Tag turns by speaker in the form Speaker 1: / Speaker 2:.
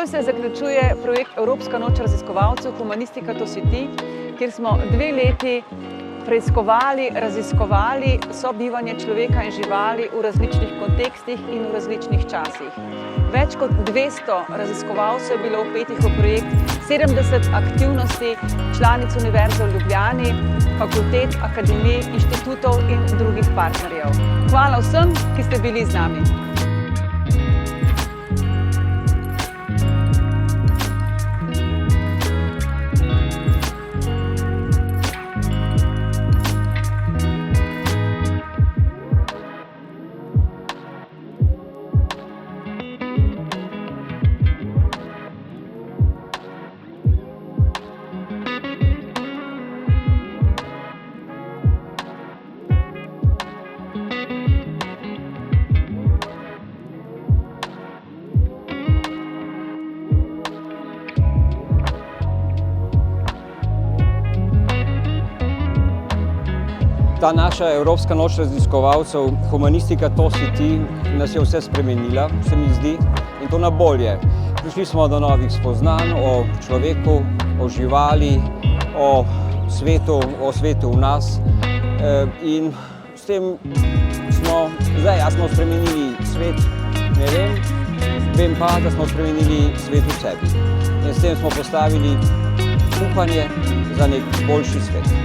Speaker 1: Takoj se zaključuje projekt Evropska noč raziskovalcev Humanistika to si ti, kjer smo 2 leti preiskovali, raziskovali sobivanje človeka in živali v različnih kontekstih in v različnih časih. Več kot 200 raziskovalcev je bilo vpetih v projekt, 70 aktivnosti članic Univerze v Ljubljani, fakultet, akademij, inštitutov in drugih partnerjev. Hvala vsem, ki ste bili z nami.
Speaker 2: Ta naša Evropska noč raziskovalcev Humanistika to si ti nas je vse spremenila, se mi zdi, in to na bolje. Prišli smo do novih spoznanj o človeku, o živali, o svetu v nas in s tem smo spremenili svet, ne vem pa, da smo spremenili svet v sebi. In s tem smo postavili upanje za nek boljši svet.